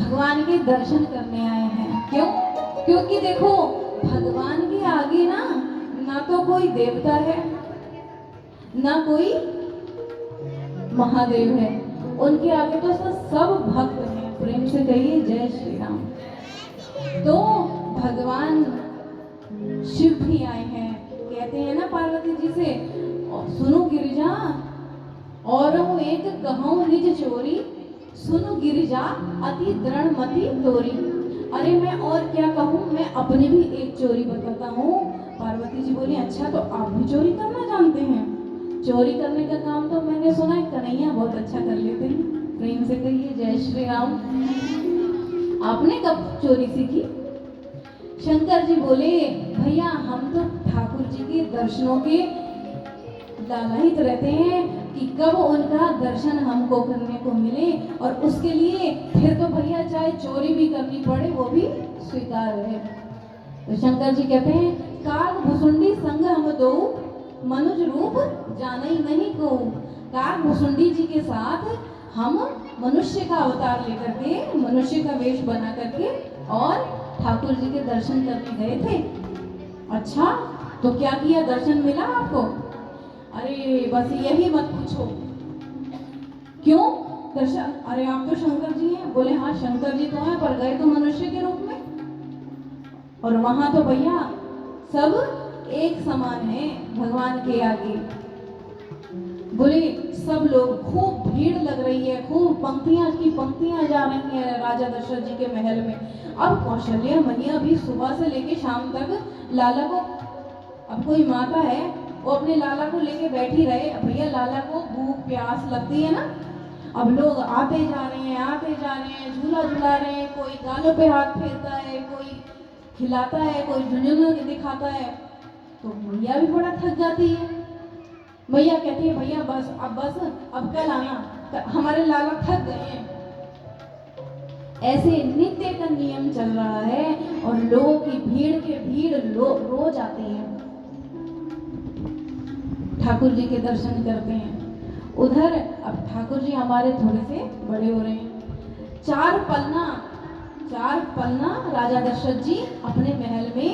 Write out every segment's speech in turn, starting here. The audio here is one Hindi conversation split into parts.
भगवान के दर्शन करने आए हैं। क्यों? क्योंकि देखो भगवान के आगे ना तो कोई देवता है ना कोई महादेव है, उनके आगे तो सब भक्त हैं। प्रेम से कहिए जय श्री राम। तो भगवान शिव भी आए हैं। कहते हैं ना पार्वती जी से, सुनो गिरिजा और एक कहूं निज चोरी, सुनो गिरिजा अति दृढ़ मति तोरी। अरे मैं और क्या कहूँ, मैं अपनी भी एक चोरी बताता हूँ। पार्वती जी बोली अच्छा तो आप भी चोरी करना जानते हैं? चोरी करने का काम तो मैंने सुना है कन्हैया बहुत अच्छा कर लेते हैं। प्रेम से कहिए जय श्री राम। आपने कब चोरी सीखी? शंकर जी बोले भैया हम तो ठाकुर जी के दर्शनों के लालायित रहते हैं कि कब उनका दर्शन हमको करने को मिले, और उसके लिए फिर तो भैया चाहे चोरी भी करनी पड़े वो भी स्वीकार है। तो शंकर जी कहते हैं काग भुसुंडी संग हम दो, मनुज रूप जाने नहीं को। काग भुसुंडी जी के साथ हम मनुष्य का अवतार लेकर के, मनुष्य का वेश बना करके और ठाकुर जी के दर्शन करने गए थे। अच्छा तो क्या किया, दर्शन मिला आपको? अरे बस यही मत पूछो। क्यों दर्शन? अरे आप तो शंकर जी हैं। बोले हाँ शंकर जी तो हैं, पर गए तो मनुष्य के रूप में, और वहां तो भैया सब एक समान है भगवान के आगे। बोले सब लोग, खूब भीड़ लग रही है, खूब पंक्तियां की पंक्तियां जा रही हैं राजा दशरथ जी के महल में। अब कौशल्या मैया भी सुबह से लेके शाम तक लाला को, अब कोई माता है वो अपने लाला को लेके बैठी रहे, भैया लाला को भूख प्यास लगती है ना। अब लोग आते जा रहे हैं, झूला झुला रहे हैं, कोई गालों पे हाथ फेरता है, कोई खिलाता है, कोई झुंझुनू दिखाता है। तो मैया भी बड़ा थक जाती है। मैया कहती है भैया बस अब कल आना, हमारे लाला थक गए हैं। ऐसे नित्य का नियम चल रहा है और लोगों की भीड़ रोज आती है, ठाकुर जी के दर्शन करते हैं। उधर अब ठाकुर जी हमारे थोड़े से बड़े हो रहे हैं। चार पलना राजा दशरथ जी अपने महल में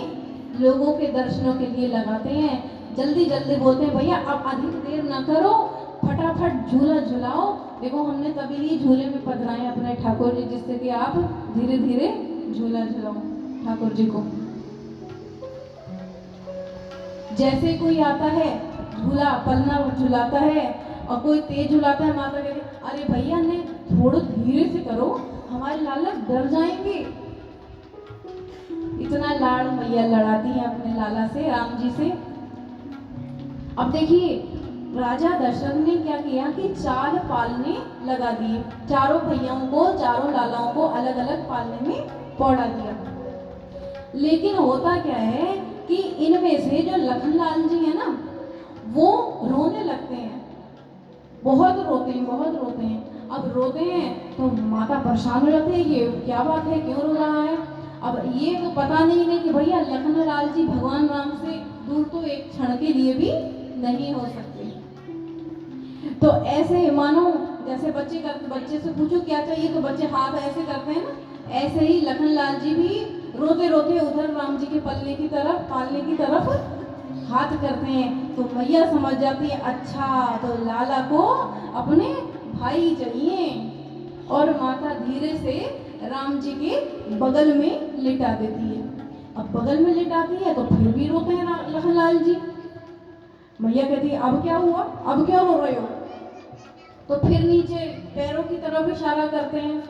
लोगों के दर्शनों के लिए लगाते हैं। जल्दी जल्दी बोलते हैं भैया अब अधिक देर ना करो, फटाफट झूला झुलाओ। देखो हमने तभी लिए झूले में पधराए अपने ठाकुर जी, जिससे कि आप धीरे धीरे झूला झुलाओ ठाकुर जी को। जैसे कोई आता है झूला पलना झुलाता है और कोई तेज झुलाता है, माता कहती अरे भैया ने थोड़ा धीरे से करो, हमारे लाला डर जाएंगे। इतना लाड़ मैया लड़ाती है अपने लाला से, राम जी से। अब देखिए राजा दशरथ ने क्या किया कि 4 पालने लगा दिए, चारों भैयाओं को, चारों लालाओं को अलग अलग पालने में पौड़ा दिया। लेकिन होता क्या है कि इनमें से जो लखनलाल जी है ना वो रोने लगते हैं, बहुत रोते हैं। अब रोते हैं तो माता परेशान हो जाती है, ये क्या बात है, क्यों रो रहा है। अब ये तो पता नहीं कि भैया लखनलाल जी भगवान राम से दूर तो एक क्षण के लिए भी नहीं हो सकते। तो ऐसे मानो जैसे बच्चे से पूछो क्या चाहिए तो बच्चे हाथ ऐसे करते हैं ना, ऐसे ही लखनलाल जी भी रोते रोते उधर राम जी के पालने की तरफ हाथ करते हैं। तो मैया समझ जाती है अच्छा तो लाला को अपने भाई चाहिए, और माता धीरे से राम जी के बगल में लिटा देती है। अब बगल में लिटाती है तो फिर भी रोते हैं लखनलाल जी। मैया कहती है अब क्या हुआ, अब क्यों रो रहे हो? तो फिर नीचे पैरों की तरफ इशारा करते हैं,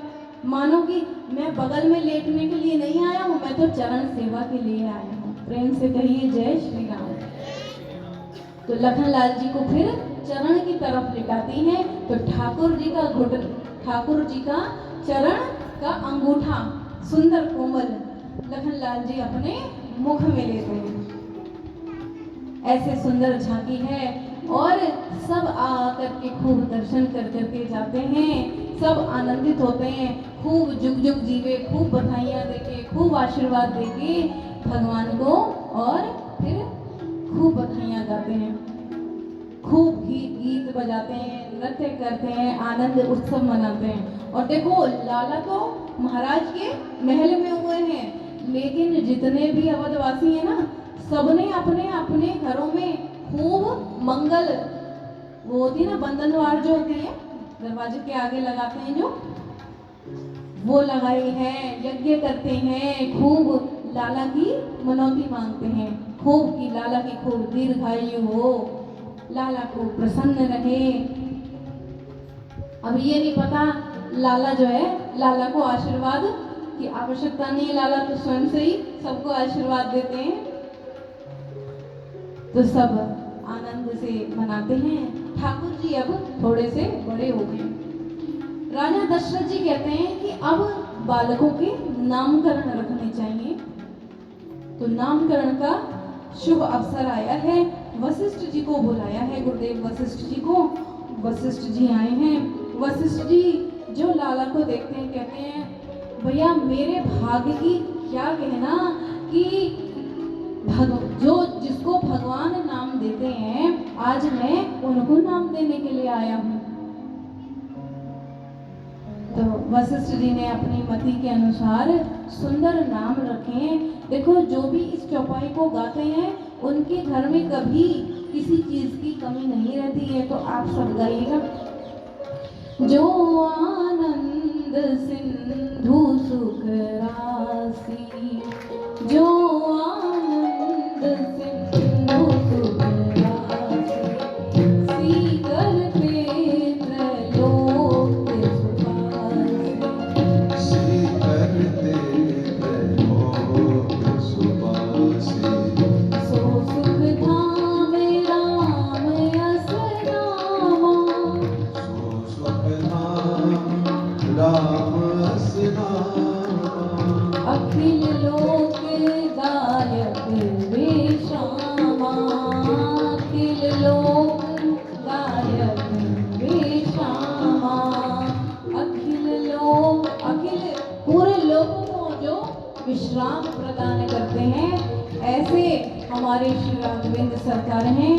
मानो कि मैं बगल में लेटने के लिए नहीं आया हूँ, मैं तो चरण सेवा के लिए आया हूँ। प्रेम से कहिए जय श्री राम। तो लखनलाल जी को फिर चरण की तरफ लिटाती हैं। तो ठाकुर जी का चरण का अंगूठा सुंदर कोमल लखनलाल जी अपने मुख में लेते हैं। ऐसे सुंदर झांकी है और सब आकर के खूब दर्शन कर करके जाते हैं, सब आनंदित होते हैं, खूब जुग जुग जीवे, खूब बधाइयाँ देके, खूब आशीर्वाद देके भगवान को, और फिर खूब बधाइयाँ गाते हैं, खूब गीत बजाते हैं, नृत्य करते हैं, आनंद उत्सव मनाते हैं। और देखो लाला तो महाराज के महल में हुए हैं, लेकिन जितने भी अवधवासी हैं ना, सबने अपने अपने घरों में खूब मंगल, वो होती है ना बंधनवार जो होती है दरवाजे के आगे लगाते हैं जो, वो लगाई है, यज्ञ करते हैं, खूब लाला की मनौती मांगते हैं, खूब की लाला की खूब दीर्घायु हो, लाला को प्रसन्न रहे। अब ये नहीं पता लाला जो है, लाला को आशीर्वाद की आवश्यकता नहीं है, लाला तो स्वयं से ही सबको आशीर्वाद देते हैं, तो सब आनंद से मनाते हैं। ठाकुर जी अब थोड़े से बड़े हो गए। राजा दशरथ जी कहते हैं कि अब बालकों के नामकरण रखने चाहिए, तो नामकरण का शुभ अवसर आया है। वशिष्ठ जी को बुलाया है, गुरुदेव वशिष्ठ जी को। वशिष्ठ जी आए हैं। वशिष्ठ जी जो लाला को देखते हैं कहते हैं भैया मेरे भाग्य की क्या कहना कि जो जिसको भगवान नाम देते हैं, आज मैं उनको नाम देने के लिए आया हूँ। तो वशिष्ठ जी ने अपनी मति के अनुसार सुंदर नाम रखे। देखो जो भी इस चौपाई को गाते हैं उनके घर में कभी किसी चीज की कमी नहीं रहती है, तो आप सब गाइएगा। जो आनंद सिंधु सुख राशि, जो आनंद सिंधु सुख राशि, सीकर ते त्रैलोक सुबासी, सीकर ते त्रैलोक सुबासी, सो सुख धाम राम यस नामा, सो सुख धाम राम यस नामा, अखिल लोक दायक वे श्यामा, अखिल लोक दायक वे श्यामा, अखिल लोक, अखिल पूरे लोगों को जो विश्राम प्रदान करते हैं, ऐसे हमारे श्री राघवेंद्र सरकार हैं।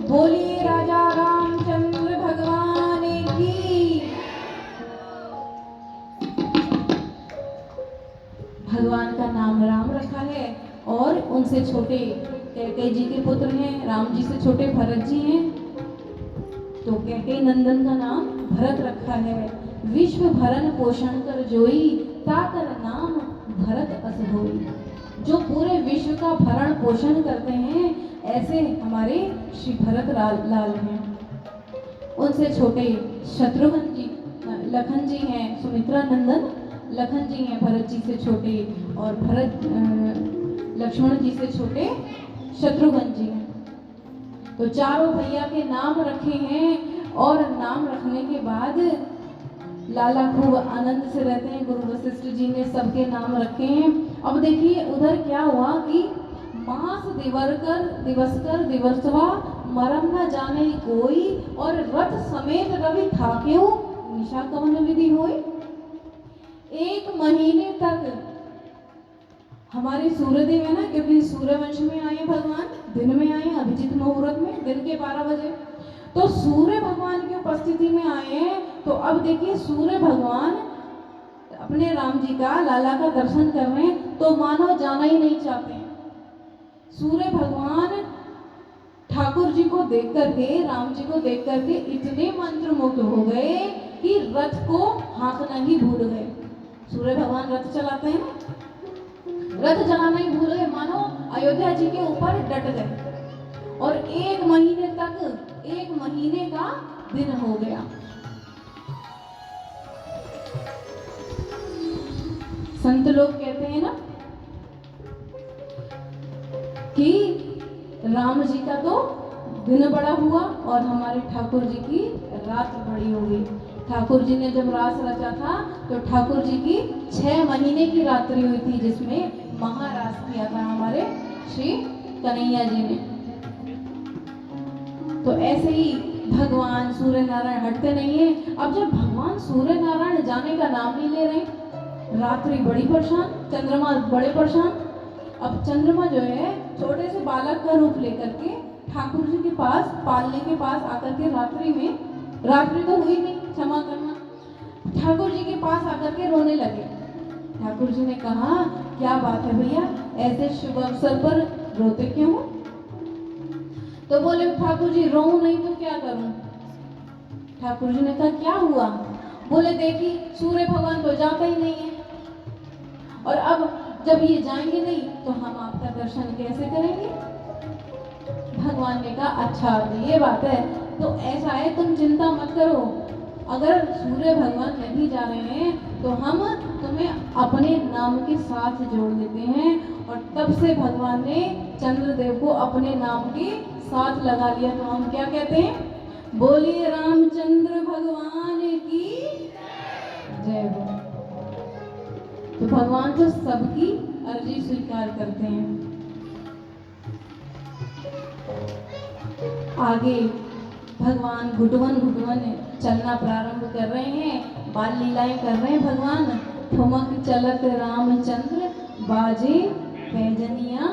बोलिए राजा रामचंद्र भगवान की। भगवान का नाम राम रखा है, और उनसे छोटे कैकेयी जी के पुत्र हैं, राम जी से छोटे भरत जी हैं, तो कैकेयी नंदन का नाम भरत रखा है। विश्व भरण पोषण कर जोई, ताकर नाम भरत अस होई। जो पूरे विश्व का भरण पोषण करते हैं, ऐसे हमारे श्री भरत लाल हैं। उनसे छोटे शत्रुघ्न जी, लखन जी हैं, सुमित्रा नंदन लखन जी हैं भरत जी से छोटे, और भरत लक्ष्मण जी से छोटे शत्रुघ्न जी हैं। तो चारों भैया के नाम रखे हैं, और नाम रखने के बाद लाला खूब आनंद से रहते हैं। गुरु वशिष्ठ जी ने सबके नाम रखे हैं। अब देखिए उधर क्या हुआ कि मास दिवसकर दिवसवा, मरम न जाने कोई, और रथ समेत रवि था क्यों, निशा कवन विधि होई। 1 महीने तक हमारे सूर्यदेव है ना, क्योंकि सूर्यवंश में आए भगवान, दिन में आए, अभिजीत मुहूर्त में, दिन के 12 बजे, तो सूर्य भगवान की उपस्थिति में आए हैं। तो अब देखिए सूर्य भगवान अपने राम जी का, लाला का दर्शन कर रहे हैं, तो मानो जाना ही नहीं चाहते। सूर्य भगवान ठाकुर जी को देख करके, राम जी को देख करके इतने मंत्रमुग्ध हो गए कि रथ को हाँकना ही भूल गए। सूर्य भगवान रथ चलाते हैं, रथ चलाना ही भूल गए, मानो अयोध्या जी के ऊपर डट गए। और 1 महीने तक, 1 महीने का दिन हो गया। संत लोग कहते हैं ना कि राम जी का तो दिन बड़ा हुआ और हमारे ठाकुर जी की रात बड़ी हो गई। ठाकुर जी ने जब रास रचा था तो ठाकुर जी की 6 महीने की रात्रि हुई थी, जिसमें महारास किया था हमारे श्री कन्हैया जी ने। तो ऐसे ही भगवान सूर्य नारायण हटते नहीं है। अब जब भगवान सूर्य नारायण जाने का नाम नहीं ले रहे, रात्रि बड़ी परेशान, चंद्रमा बड़े परेशान। अब चंद्रमा जो है छोटे से बालक का रूप लेकर के ठाकुर जी के पास, पालने के पास आकर के रात्रि में, रात्रि तो हुई नहीं, क्षमा करना, ठाकुर जी के पास आकर के रोने लगे। ठाकुर जी ने कहा, क्या बात है भैया, ऐसे शुभ अवसर पर रोते क्यों हो? तो बोले, ठाकुर जी रोऊं नहीं तो क्या करूं? ठाकुर जी ने कहा, क्या हुआ? बोले, देखी सूर्य भगवान तो जाता ही नहीं है, और अब जब ये जाएंगे नहीं तो हम आपका दर्शन कैसे करेंगे? भगवान ने कहा, अच्छा तो ये बात है, तो ऐसा है तुम चिंता मत करो, अगर सूर्य भगवान नहीं जा रहे हैं तो हम तुम्हें अपने नाम के साथ जोड़ देते हैं। और तब से भगवान ने चंद्रदेव को अपने नाम के साथ लगा लिया। तो हम क्या कहते हैं? बोलिए रामचंद्र भगवान की जय हो। तो भगवान तो सबकी अर्जी स्वीकार करते हैं। आगे भगवान घुटवन घुटवन चलना प्रारंभ कर रहे हैं, बाल लीलाएं कर रहे हैं भगवान। ठुमक चलत रामचंद्र बाजे पैजनिया।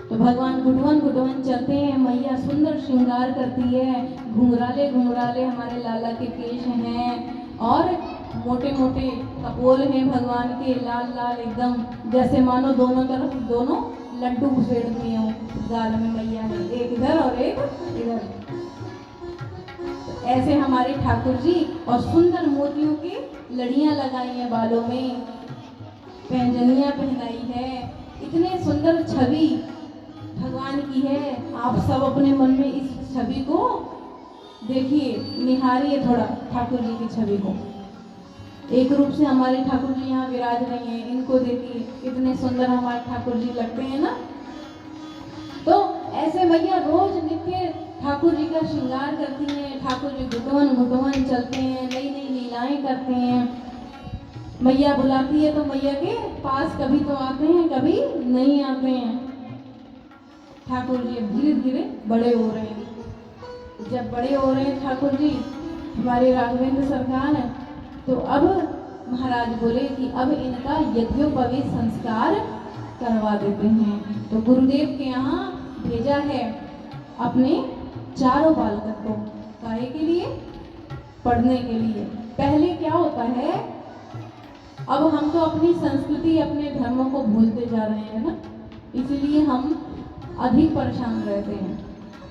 तो भगवान घुटवन घुटवन चलते हैं, मैया सुंदर श्रृंगार करती है, घुंघराले घुंघराले हमारे लाला के केश हैं, और मोटे मोटे कपोल हैं भगवान के, लाल लाल एकदम, जैसे मानो दोनों तरफ दोनों लड्डू उसेड़ दिए हों गाल में मैया ने, एक इधर और एक इधर। तो ऐसे हमारे ठाकुर जी, और सुंदर मोतियों की लड़ियां लगाई हैं बालों में, पैंजनियां पहनाई है, इतने सुंदर छवि भगवान की है। आप सब अपने मन में इस छवि को देखिए, निहारिए थोड़ा ठाकुर जी की छवि को। एक रूप से हमारे ठाकुर जी यहाँ विराज रहे हैं, इनको देखिए कितने सुंदर हमारे ठाकुर जी लगते हैं ना। तो ऐसे मैया रोज नित्य ठाकुर जी का श्रृंगार करती हैं, ठाकुर जी घुटवन घुटवन चलते हैं, नई नई लीलाएं करते हैं। मैया बुलाती है तो मैया के पास कभी तो आते हैं, कभी नहीं आते हैं। ठाकुर जी अब धीरे धीरे बड़े हो रहे हैं। जब बड़े हो रहे हैं ठाकुर जी हमारे राघवेंद्र सरकार हैं, तो अब महाराज बोले कि अब इनका यज्ञोपवीत संस्कार करवा देते हैं। तो गुरुदेव के यहाँ भेजा है अपने चारों बालकों को, काहे के लिए? पढ़ने के लिए। पहले क्या होता है, अब हम तो अपनी संस्कृति अपने धर्मों को भूलते जा रहे हैं ना, इसलिए हम अधिक परेशान रहते हैं।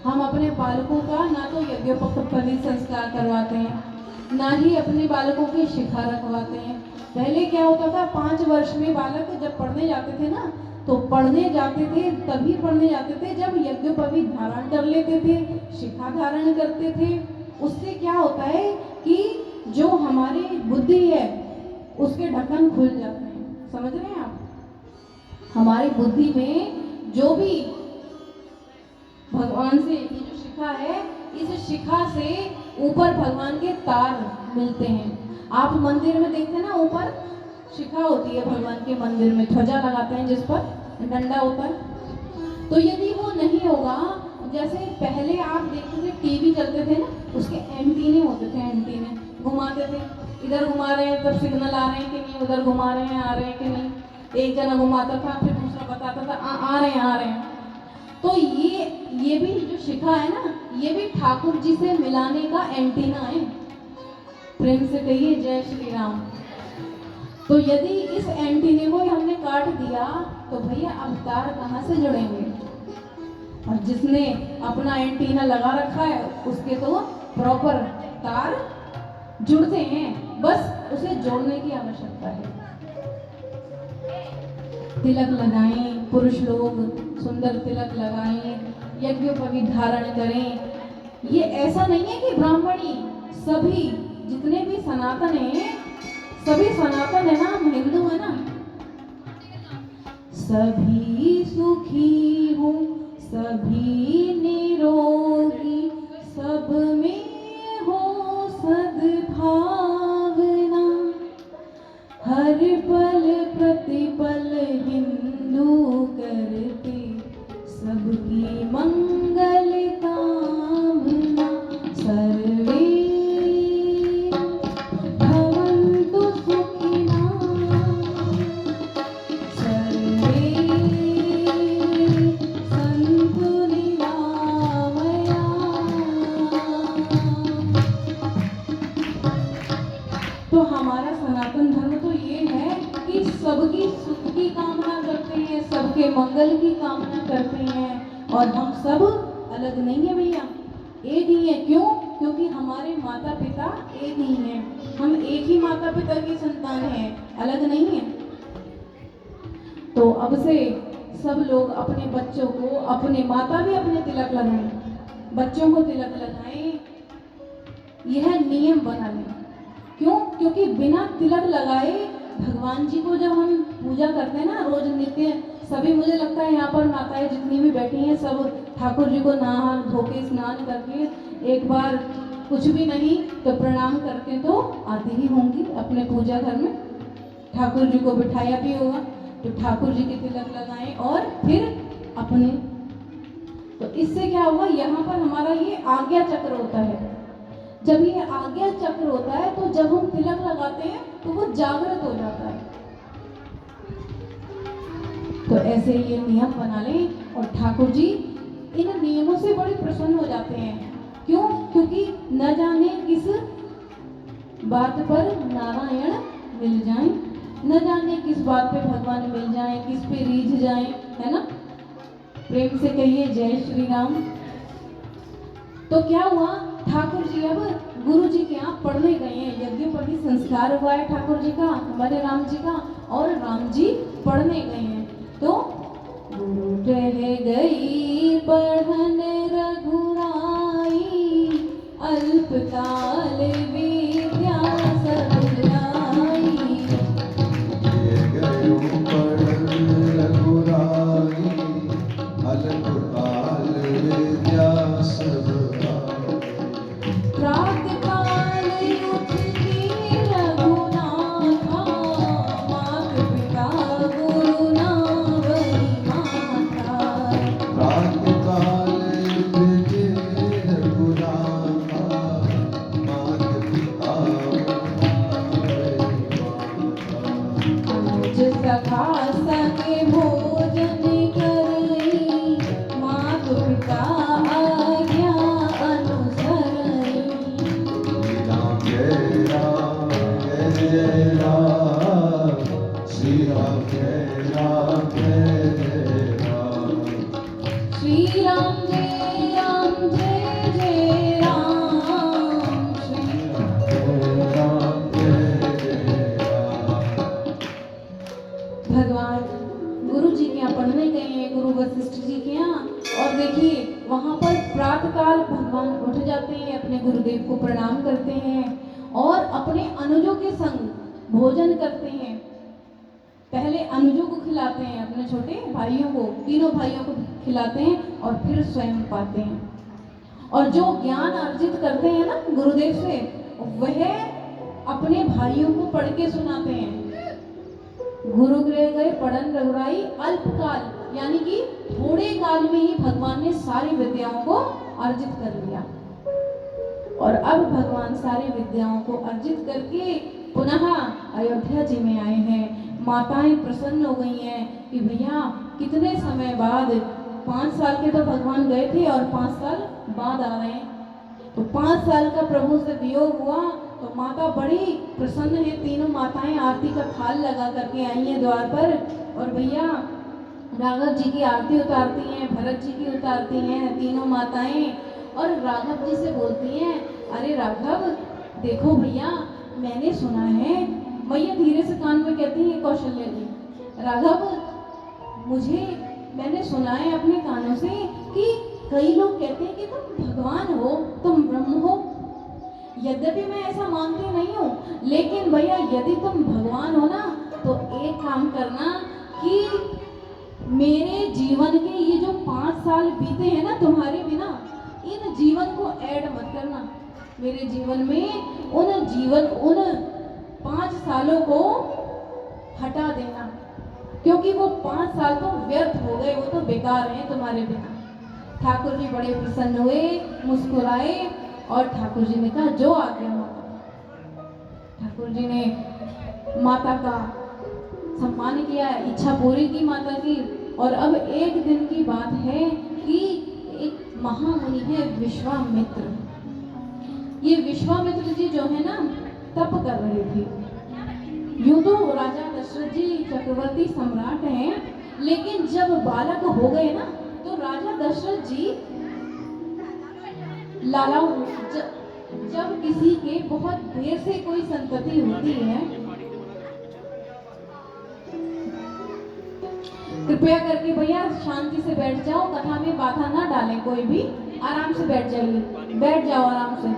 हम अपने बालकों का ना तो यज्ञोपवीत संस्कार करवाते हैं, ना ही अपने बालकों की शिक्षा रखवाते हैं। पहले क्या होता था, 5 वर्ष में बालक जब पढ़ने जाते थे ना, तो पढ़ने जाते थे, तभी पढ़ने जाते थे जब यज्ञोपवीत धारण कर लेते थे, शिक्षा धारण करते थे। उससे क्या होता है कि जो हमारी बुद्धि है उसके ढक्कन खुल जाते हैं। समझ रहे हैं आप? हमारी बुद्धि में जो भी भगवान से ये जो शिक्षा है, इस शिक्षा से ऊपर भगवान के तार मिलते हैं। आप मंदिर में देखते हैं ना, ऊपर शिखा होती है भगवान के मंदिर में, ध्वजा लगाते हैं जिस पर डंडा होता है। तो यदि वो नहीं होगा, जैसे पहले आप देखते थे टीवी चलते थे ना, उसके एंटीने होते थे, एंटीने घुमाते थे, इधर घुमा रहे हैं तब सिग्नल आ रहे हैं कि नहीं, उधर घुमा रहे हैं आ रहे हैं कि नहीं। एक जना घुमाता था, फिर दूसरा बताता था आ रहे हैं आ रहे हैं। तो ये भी जो शिखा है ना, ये भी ठाकुर जी से मिलाने का एंटीना है। प्रेम से कहिए जय श्री राम। तो यदि इस एंटीने को हमने काट दिया तो भैया अब तार कहाँ से जुड़ेंगे? और जिसने अपना एंटीना लगा रखा है उसके तो प्रॉपर तार जुड़ते हैं, बस उसे जोड़ने की आवश्यकता है। तिलक लगाएं, पुरुष लोग सुंदर तिलक लगाएं, यज्ञोपवीत धारण करें। ये ऐसा नहीं है कि ब्राह्मणी, सभी जितने भी सनातन हैं, सभी सनातन है ना, हम हिंदू है ना। सभी सुखी हूँ, सभी निरोगी, सब में हो सद्भावना, हर पल प्रतिपल हिंदू करते सबकी मंगल कामना। सर्वे भवन्तु सुखिनः, सर्वे सन्तु निरामयाः। सबकी सुख की कामना करते हैं, सबके मंगल की कामना करते हैं। और हम सब अलग नहीं है भैया, एक ही है। क्यों? क्योंकि हमारे माता पिता एक ही हैं, हम एक ही माता पिता की संतान हैं, अलग नहीं है। तो अब से सब लोग अपने बच्चों को, अपने माता भी अपने तिलक लगाएं, बच्चों को तिलक लगाएं, यह नियम बना लें। क्यों? क्योंकि बिना तिलक लगाए भगवान जी को जब हम पूजा करते हैं ना रोज नित्य, सभी, मुझे लगता है यहाँ पर माताएं जितनी भी बैठी हैं सब ठाकुर जी को नहा धो के स्नान करके एक बार कुछ भी नहीं तो प्रणाम करके तो आती ही होंगी अपने पूजा घर में। ठाकुर जी को बिठाया भी होगा तो ठाकुर जी के तिलक लगाएं और फिर अपने। तो इससे क्या होगा, यहाँ पर हमारा ये आज्ञा चक्र होता है। जब ये आज्ञा चक्र होता है तो जब हम तिलक लगाते हैं तो वो जागृत हो जाता है। तो ऐसे ये नियम बना लें और ठाकुर जी इन नियमों से बड़े प्रसन्न हो जाते हैं। क्यों? क्योंकि न जाने किस बात पर नारायण मिल जाएं, न जाने किस बात पे भगवान मिल जाएं, किस पे रीझ जाएं, है ना। प्रेम से कहिए जय श्री राम। तो क्या हुआ, ठाकुर जी अब गुरु जी के यहाँ पढ़ने गए हैं, यज्ञोपवी संस्कार हुआ है ठाकुर जी का, हमारे राम जी का, और राम जी पढ़ने गए हैं। तो गुरु रह गई पढ़न रघुराई, अल्पकाल विद्या सब लाई। ये गयो पढ़न रघुराई, अल्पकाल विद्या सब आई। प्रातःकाल उठती रघुनाथा, मात पिता गुरु ना बही माता। प्रातःकाल उठते रघुनाथा, मात पिता अनुज सखा संगे भोजन करई, मात पिता आज्ञा अनुसरई। राम जय राम जय राम, श्री राम जय राम जय राम। श्री राम जय राम जय जय राम, श्री जय राम जय जय राम। भगवान गुरु जी के यहाँ पढ़ने गए हैं, गुरु वशिष्ठ जी के यहाँ। और देखिए वहाँ पर प्रातःकाल भगवान उठ जाते हैं, अपने गुरुदेव को प्रणाम करते हैं और अपने अनुजों के संग भोजन करते हैं। पहले अनुजों को खिलाते हैं, अपने छोटे भाइयों को, तीनों भाइयों को खिलाते हैं और फिर स्वयं पाते हैं। और जो ज्ञान अर्जित करते हैं ना गुरुदेव से, वह अपने भाइयों को पढ़ के सुनाते हैं। गुरु गृह गए पढ़न रघुराई, अल्पकाल यानी कि थोड़े काल में ही भगवान ने सारी विद्याओं को अर्जित कर लिया। और अब भगवान सारी विद्याओं को अर्जित करके पुनः अयोध्या जी में आए हैं। माताएं प्रसन्न हो गई हैं कि भैया कितने समय बाद, 5 साल के तो भगवान गए थे और 5 साल बाद आ रहे हैं। तो 5 साल का प्रभु से वियोग हुआ तो माता बड़ी प्रसन्न है। तीनों माताएं आरती का थाल लगा करके आई हैं द्वार पर। और भैया राघव जी की आरती उतारती हैं, भरत जी की उतारती हैं तीनों माताएं। और राघव जी से बोलती हैं, अरे राघव देखो भैया, मैंने सुना है, मैया धीरे से कान में कहती है कौशल्या जी, राघव मैंने सुना है अपने कानों से कि कई लोग कहते हैं कि तुम भगवान हो, तुम ब्रह्म हो। यद्यपि मैं ऐसा मानती नहीं हूँ, लेकिन भैया यदि तुम भगवान हो ना तो एक काम करना कि मेरे जीवन के ये जो 5 साल बीते हैं ना तुम्हारे बिना, इन जीवन को ऐड मत करना मेरे जीवन में। उन 5 सालों को हटा देना, क्योंकि वो 5 साल तो व्यर्थ हो गए, वो तो बेकार हैं तुम्हारे बिना। ठाकुर जी बड़े प्रसन्न हुए, मुस्कुराए और ठाकुर जी ने कहा जो आज्ञा माता। ठाकुर जी ने माता का सम्मान किया, इच्छा पूरी की माता की। और अब एक दिन की बात है कि एक महामुनि है विश्वामित्र। ये विश्वामित्र जी जो है ना तप कर रहे थे। यूं तो राजा दशरथ दशरथ जी चक्रवर्ती सम्राट हैं, लेकिन जब बालक हो गए ना तो राजा दशरथ जी लालाओं जब किसी के बहुत देर से कोई संतति होती है, कृपया करके भैया शांति से बैठ जाओ, कथा में बाधा ना डालें, कोई भी आराम से बैठ जाइए, बैठ जाओ आराम से।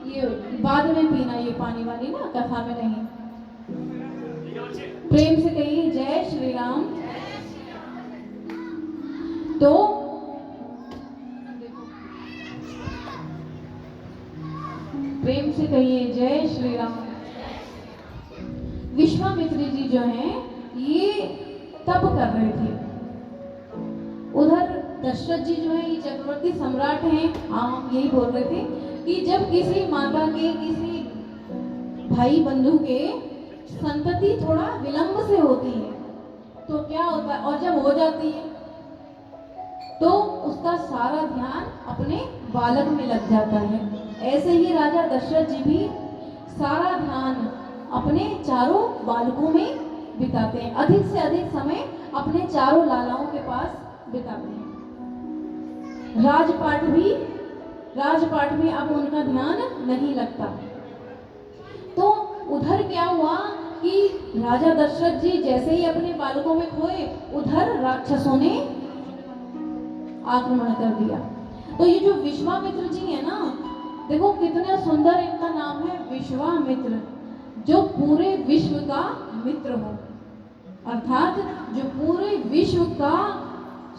ये बाद में पीना ये पानी वाली ना, कथा में नहीं। प्रेम से कहिए जय श्री राम। तो प्रेम से कहिए जय श्री राम। विश्वामित्र जी जो हैं ये तप कर रहे थे, उधर दशरथ जी जो है ये चक्रवर्ती सम्राट हैं, हम यही बोल रहे थे कि जब किसी माता के किसी भाई बंधु के संतति थोड़ा विलंब से होती है तो क्या होता है, और जब हो जाती है तो उसका सारा ध्यान अपने बालक में लग जाता है। ऐसे ही राजा दशरथ जी भी सारा ध्यान अपने चारों बालकों में बिताते हैं, अधिक से अधिक समय अपने चारों लालाओं के पास बिताते हैं। राजपाट में अब उनका ध्यान नहीं लगता। तो उधर क्या हुआ कि राजा दशरथ जी जैसे ही अपने बालकों में खोए, उधर राक्षसों ने आक्रमण कर दिया। तो ये जो विश्वामित्र जी है ना, देखो कितना सुंदर इनका नाम है, विश्वामित्र, जो पूरे विश्व का मित्र हो, अर्थात जो पूरे विश्व का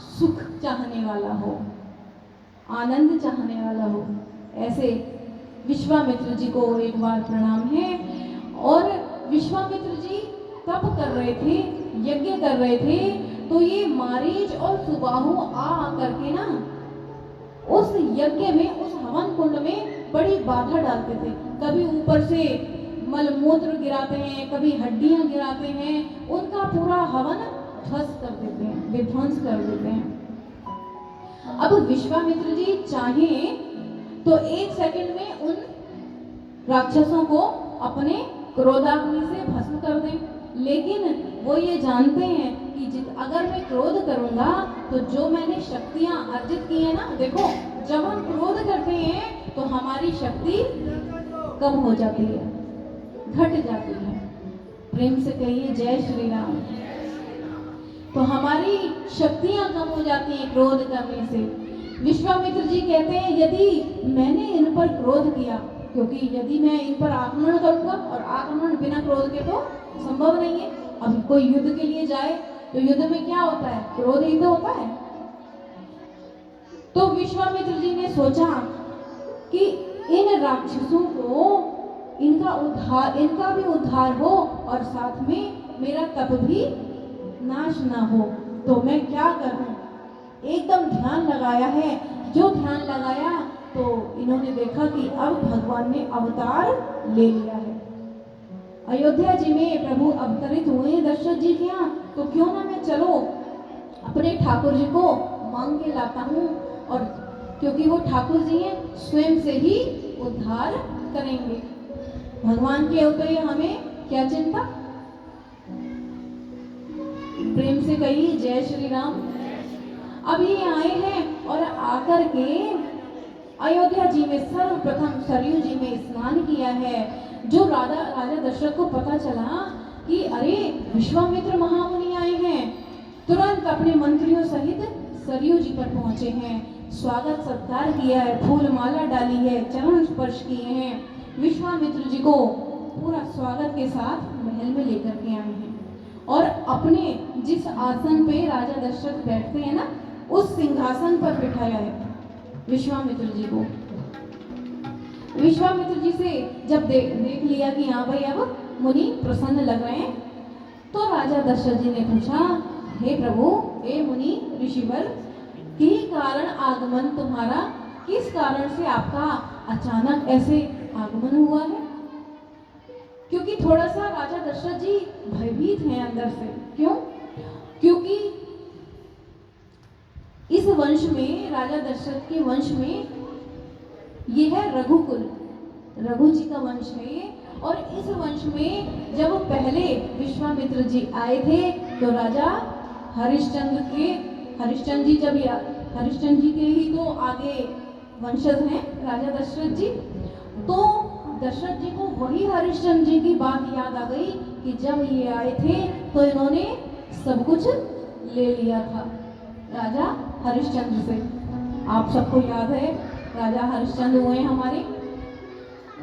सुख चाहने वाला हो, आनंद चाहने वाला हो। ऐसे विश्वामित्र जी को एक बार प्रणाम है। और विश्वामित्र जी तप कर रहे थे, यज्ञ कर रहे थे, तो ये मारीच और सुबाहु आ करके ना उस यज्ञ में, उस हवन कुंड में बड़ी बाधा डालते थे। कभी ऊपर से मलमूत्र गिराते हैं, कभी हड्डियां गिराते हैं, उनका पूरा हवन ध्वस्त कर देते हैं, विध्वंस कर देते हैं। अब विश्वामित्र जी चाहें तो एक सेकंड में उन राक्षसों को अपने क्रोधाग्नि से भस्म कर दें, लेकिन वो ये जानते हैं कि अगर मैं क्रोध करूंगा तो जो मैंने शक्तियां अर्जित की है ना, देखो जब हम क्रोध करते हैं तो हमारी शक्ति कम हो जाती है, घट जाती है। प्रेम से कहिए जय श्री राम। तो हमारी शक्तियां कम हो जाती हैं क्रोध करने से। विश्वामित्र जी कहते हैं यदि मैंने इन पर क्रोध किया, क्योंकि यदि मैं इन पर आक्रमण करूंगा, और आक्रमण बिना क्रोध के तो संभव नहीं है। अब कोई युद्ध के लिए जाए तो युद्ध में क्या होता है, क्रोध ही तो होता है। तो विश्वामित्र जी ने सोचा कि इन राक्षसों को इनका भी उद्धार हो और साथ में मेरा तप भी नाश ना हो, तो मैं क्या करूं। एकदम ध्यान लगाया है, जो ध्यान लगाया तो इन्होंने देखा कि अब भगवान ने अवतार ले लिया है। अयोध्या जी में प्रभु अवतरित हुए दशरथ जी के यहाँ, तो क्यों ना मैं चलो अपने ठाकुर जी को मांग के लाता हूँ, और क्योंकि वो ठाकुर जी हैं स्वयं से ही उद्धार करेंगे। भगवान के होते हमें क्या चिंता। प्रेम से कहिए जय श्री राम। अब ये आए हैं और आकर के अयोध्या जी में सर्वप्रथम सरयू जी में स्नान किया है। जो राजा दशरथ को पता चला कि अरे विश्वामित्र महामुनि आए हैं, तुरंत अपने मंत्रियों सहित सरयू जी पर पहुंचे हैं, स्वागत सत्कार किया है, फूल माला डाली है, चरण स्पर्श किए हैं, विश्वामित्र जी को पूरा स्वागत के साथ महल में लेकर के आए हैं, और अपने जिस आसन पे राजा दशरथ बैठते हैं ना, उस सिंहासन पर बिठाया है विश्वामित्र जी को। विश्वामित्र जी से जब देख लिया कि हाँ भाई अब मुनि प्रसन्न लग रहे हैं, तो राजा दशरथ जी ने पूछा, हे प्रभु, हे मुनि ऋषिवर, की कारण आगमन तुम्हारा, किस कारण से आपका अचानक ऐसे आगमन हुआ है। क्योंकि थोड़ा सा राजा दशरथ जी भयभीत हैं अंदर से। क्यों? क्योंकि इस वंश में, राजा दशरथ के वंश में, ये है रघुकुल, रघु जी का वंश है ये, और इस वंश में जब पहले विश्वामित्र जी आए थे तो राजा हरिश्चंद्र जी के ही तो आगे वंशज हैं राजा दशरथ जी। तो दशरथ जी को वही हरिश्चंद्र जी की बात याद आ गई कि जब ये आए थे तो इन्होंने सब कुछ ले लिया था राजा हरिश्चंद्र से। आप सबको याद है राजा हरिश्चंद्र हुए हमारे,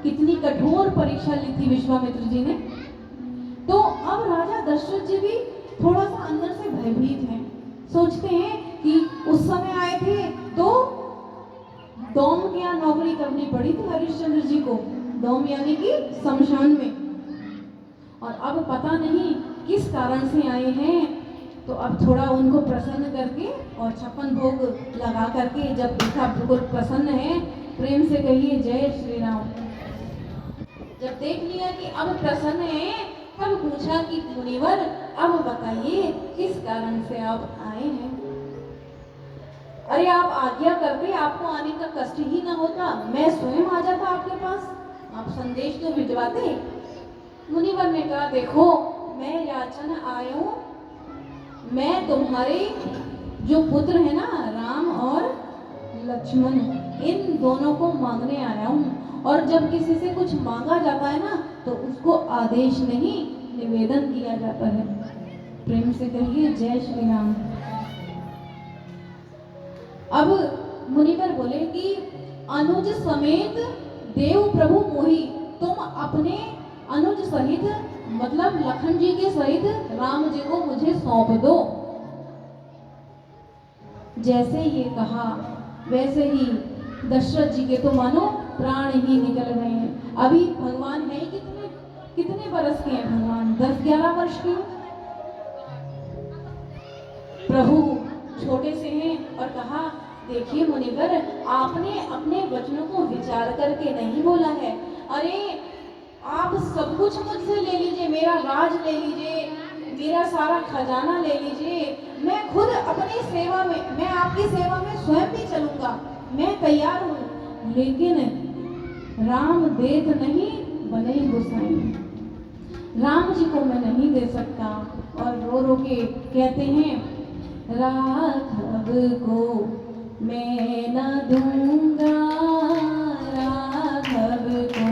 कितनी कठोर परीक्षा ली थी विश्वामित्र जी ने। तो अब राजा दशरथ जी भी थोड़ा सा अंदर से भयभीत हैं, सोचते हैं कि उस समय आए थे तो डोम के यहाँ नौकरी करनी पड़ी थी हरिश्चंद्र जी को, डोम यानी कि शमशान में, और अब पता नहीं किस कारण से आए हैं। तो अब थोड़ा उनको प्रसन्न करके और 56 भोग लगा करके जब देखा बिल्कुल प्रसन्न है, प्रेम से कहिए जय श्री राम। जब देख लिया कि अब प्रसन्न है, तब पूछा कि मुनिवर अब बताइए किस कारण से आप आए हैं। अरे आप आज्ञा करते, आपको आने का कष्ट ही ना होता, मैं स्वयं आ जाता आपके पास, आप संदेश तो भिजवाते। मुनिवर ने कहा देखो मैं याचन आया हूँ, मैं तुम्हारे जो पुत्र है ना राम और लक्ष्मण, इन दोनों को मांगने आया हूँ। और जब किसी से कुछ मांगा जाता है ना तो उसको आदेश नहीं निवेदन किया जाता है। प्रेम से कहिए जय श्री राम। अब मुनिवर बोले कि अनुज समेत देव प्रभु मोहि, तुम अपने अनुज सहित मतलब लखन जी के सहित राम जी को मुझे सौंप दो। जैसे ये कहा वैसे ही दशरथ जी के तो मानो प्राण ही निकल गए हैं। अभी भगवान है कितने बरस के हैं भगवान, 10-11 वर्ष के प्रभु छोटे से हैं। और कहा देखिए मुनिवर आपने अपने वचनों को विचार करके नहीं बोला है। अरे आप सब कुछ मुझसे ले लीजिए, मेरा राज ले लीजिए, मेरा सारा खजाना ले लीजिए, मैं खुद अपनी सेवा में, मैं आपकी सेवा में स्वयं भी चलूंगा, मैं तैयार हूँ, लेकिन राम देत नहीं बने गोसाई, राम जी को मैं नहीं दे सकता। और रो रो के कहते हैं राघव को मैं न दूंगा, राघव को